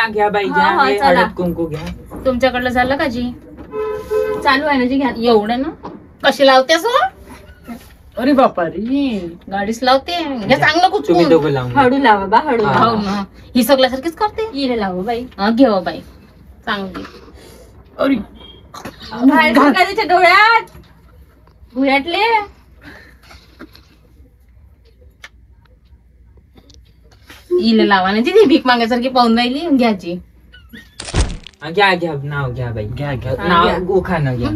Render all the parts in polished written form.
घ्या बाई घ्या, हे हळद कुंकू घ्या. तुमच्याकडलं झालं का जी? चालू आहे ना जी, घ्या. एवढं ना कशी लावतेस हो? अरे बापा रे, गाडीच लावते. घ्या चांगलं तुम्ही कुचकून. दोघं लावून हळू लावा बा, हळू हा. हो ना, ही सगळ्यासारखीच करते. इले लावा बाई. घेऊ बाई चांगली. अरे बाहेर का तिच्या डोळ्यात भुयाटले. इले लावा ना ती भीक मागायसारखी पाहून राहिली. घ्याची घ्या घ्या, नाव घ्या बाई, घ्या घ्या. नाव उखाणं घ्या.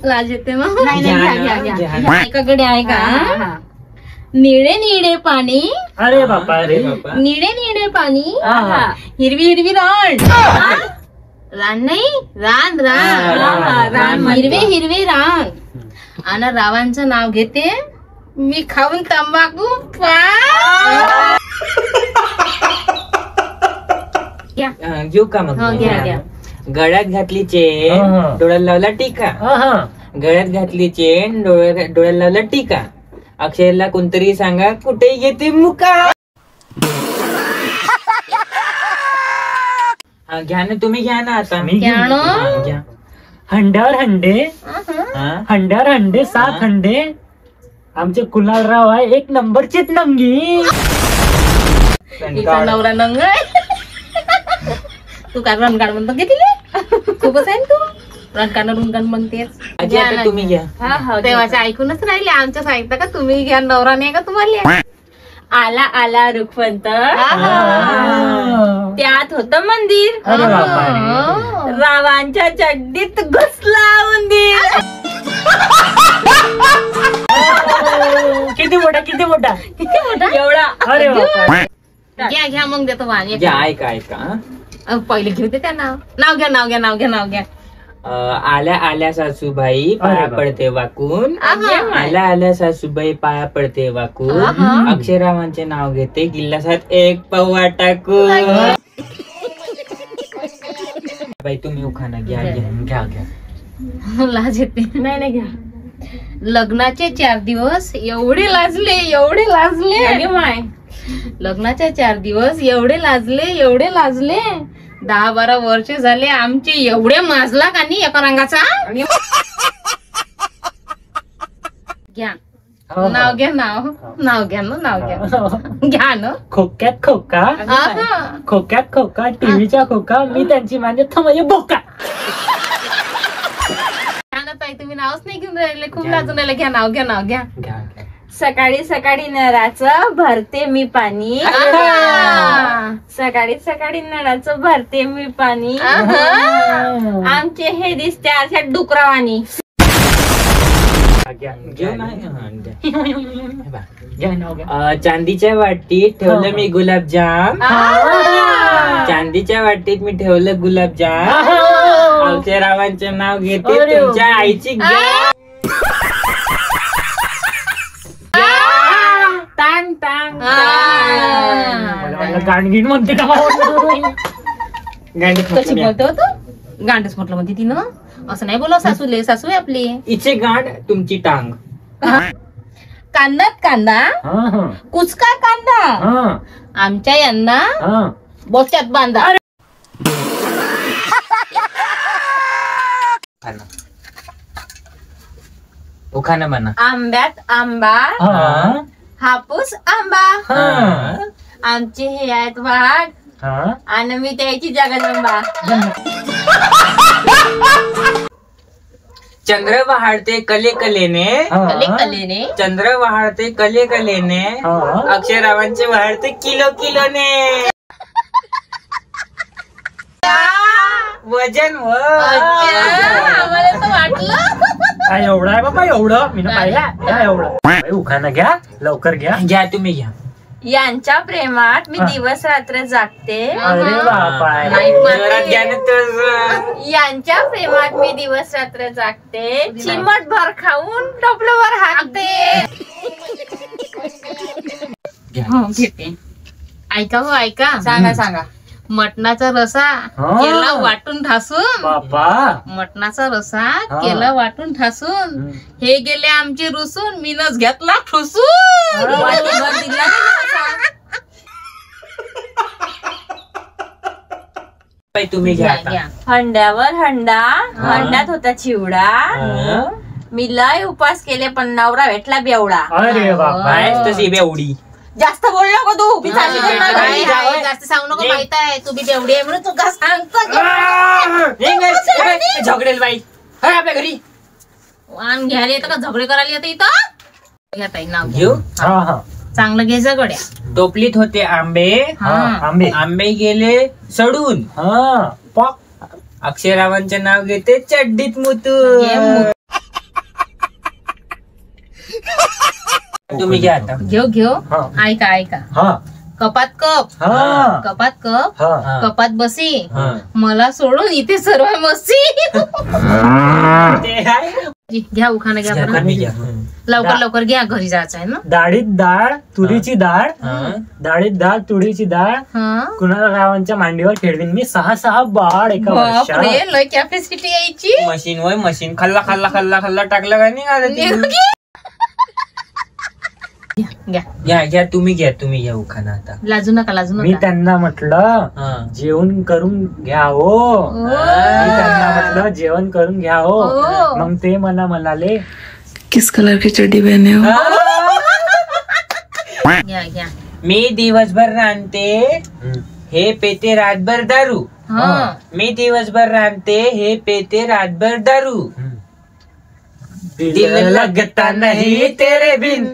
लाज येते ना. नाही घ्या नाही, ना, घ्या घ्या घ्या. घ्या. एकाकडे आहे हा, का? हा. निळे निळे पाणी, अरे बापा रे, बापा. निळे निळे पाणी, हा. हिरवी हिरवी रान. रान नाही, रान रान. हा, रान हिरवे हिरवे रान. आणि रावांचं नाव घेते मी, खाऊन तंबाखू. घेऊ का मग? हो, घ्या, घ्या. गळ्यात घातली चेन, हा. डोळ्यात लावला टीका. हा हा. गळ्यात घातली चेन, डोळ्यात लावला टीका. अक्षयला कोणतरी सांगा कुठे घेते मुका. घ्या ना, तुम्ही घ्या ना आता. मी घ्या ना. घ्या. हंड्यावर हंडे, हंड्यावर हंडे 7 हंडे. आमचे कुणालराव आहे 1 नंबरचीच नंगी. तिचा नवरा नंग आहे. तू काय रणगाड म्हणतो की तिले? खूपच आहे ना तू रणगाड म्हणतेस. आजी, आता तुम्ही घ्या. हा हा. तेव्हाचे ऐकूनच राहिले. आमच्या सांगितलं का तुम्ही घ्या, नवरा नाही का तुम्हाला? आला आला रुखवंत, त्यात होत मंदिर. अरे बापा रे. रावांच्या चड्डीत घुसला उंदीर. किती मोठा, किती मोठा. एवढा. अरे बापा. घ्या घ्या मग देतो वाणी. घ्या, ऐका ऐका. पहिले घेऊ दे त्या नाव. नाव घ्या, नाव घ्या, नाव घ्या, नाव घ्या. आल्या आल्या सासूबाई पाया पडते वाकून. आल्या आल्या सासूबाई पाया पडते वाकून. अक्षरावांचे नाव घेते गिल्लासात 1 पौवा टाकून. बाई तुम्ही उखाणा घ्या घ्या घ्या घ्या. लाज येते. नाही नाही, घ्या. लग्नाचे 4 दिवस एवढे लाजले, एवढे लाजले. अगे माय. लग्नाच्या 4 दिवस एवढे लाजले, एवढे लाजले. 10-12 वर्ष झाले आमचे एवढे माजला का नाही एका रंगाचा. घ्या नाव घ्या, नाव नाव घ्या ना, नाव घ्या. घ्या ना. खोक्यात खोका, खोक्यात खोका, टीव्हीच्या खोका. मी त्यांची म्हणजे म्हणजे बोका. ताई तुम्ही नावच नाही घेऊन राहिले, खूप लाजून राहिले. घ्या नाव घ्या, नाव घ्या. घ्या घ्या. सकाळी सकाळी नळाचं भरते मी पाणी. सकाळी सकाळी नळाचं भरते मी पाणी. आमचे हे दिसते अशा डुकरावानी. घेऊ ना. हा, घ्या. घ्या नाव घ्या. चांदीच्या वाटीत ठेवलं मी गुलाबजाम. चांदीच्या वाटीत मी ठेवलं गुलाबजाम. आमच्या रावांचे नाव घेते तुमच्या आईची. टांग टांग. गाणगीण म्हणते का? कशी बोलतो तू? गांडच म्हटलं म्हणते तिनं. असं नाही बोला सासूले, सासू आहे आपली. इचे गांड तुमची टांग. कांदात कांदा, कुचका कांदा, आमच्या यांना बोक्यात बांधा. उखाणा म्हणा. आंब्यात आंबा, हापूस आंबा. आमचे हे आहेत वाघ आणि मी त्याची जगदंबा. चंद्र वाढते कले कलेने, कले कलेने. चंद्र वाढते कले कलेने. अक्षरावांचे वाढते किलो किलोने. वजन आम्हाला तर वाटलं. काय एवढं आहे बाबा? एवढं मी पाहिला. घ्या एवढं. उखाणा घ्या, लवकर घ्या. घ्या तुम्ही घ्या. यांच्या प्रेमात मी दिवस रात्र जागते. अरे बापा. जोरात घ्या ना तर. यांच्या प्रेमात मी दिवस रात्र जागते. चिमट भर खाऊन टोपलवर हाकते. घेते. ऐका हो ऐका. सांगा सांगा. मटणाचा रसा केला वाटून ठासून. बापा. मटणाचा रसा केला वाटून ठासून. हे गेले आमचे रुसून, मीनच घेतला ठुसून. दिला तुम्ही घ्या घ्या आता. घ्या. हंड्यावर हंडा, हंड्यात होता चिवडा. हा. मी लय उपास केले पण नवरा भेटला बेवडा. अरे बाबा आहेस तशी बेवडी. जास्त बोललो का तू? मी चालली हा, जाणार हा, घरी. हा. जास्त सांगू नको, माहित आहे तू बी बेवडी आहे म्हणून तू का सांगतो. झगडेल बाई हय आपल्या घरी. वाण घ्यायला येतं का झगडे करायला येतं इथं? घ्या ताई, नाव घ्या. घेऊ. हा हा चांगलं घे गड्या. टोपलीत होते आंबे. हा आंबे आंबे गेले सडून. हा पॉक अक्षरावांचे नाव घेते चड्डीत घे मुतून. तुम्ही घ्या आता. घेऊ घेऊ. हा. ऐका ऐका. हा कपात कप, हा कपात कप, हा हा. कपात बसी, हा. मला सोडून इथे सर्व आहे मस्ती. ते आहे. घ्या उखाणं घ्या बरं. तुम्ही घ्या. लवकर लवकर घ्या, घरी जायचं आहे ना. डाळीत डाळ तुरीची डाळ हा. डाळीत डाळ तुरीची डाळ हा. कुणालरावांच्या मांडीवर खेळवीन मी 6 बाळ एका वर्षात. बापरे, लय कॅपॅसिटी यायची. मशीन वय मशीन खाल्ला खाल्ला खाल्ला खाल्ला टाकला का नाही आता ते. घ्या, घ्या घ्या तुम्ही घ्या उखाणा आता. लाजू नका लाजू मी नका. त्यांना म्हटलं हा. जेवण करून घ्या हो. मी त्यांना म्हटलं जेवण करून घ्या हो. हो. मग ते मला म्हणाले किस कलर की चड्डी पहने हो? घ्या घ्या. मी दिवसभर रांधते हे पेते रातभर दारू. हा. मी दिवसभर रांधते हे पेते रातभर दारू. दिल लगता नहीं तेरे बिन.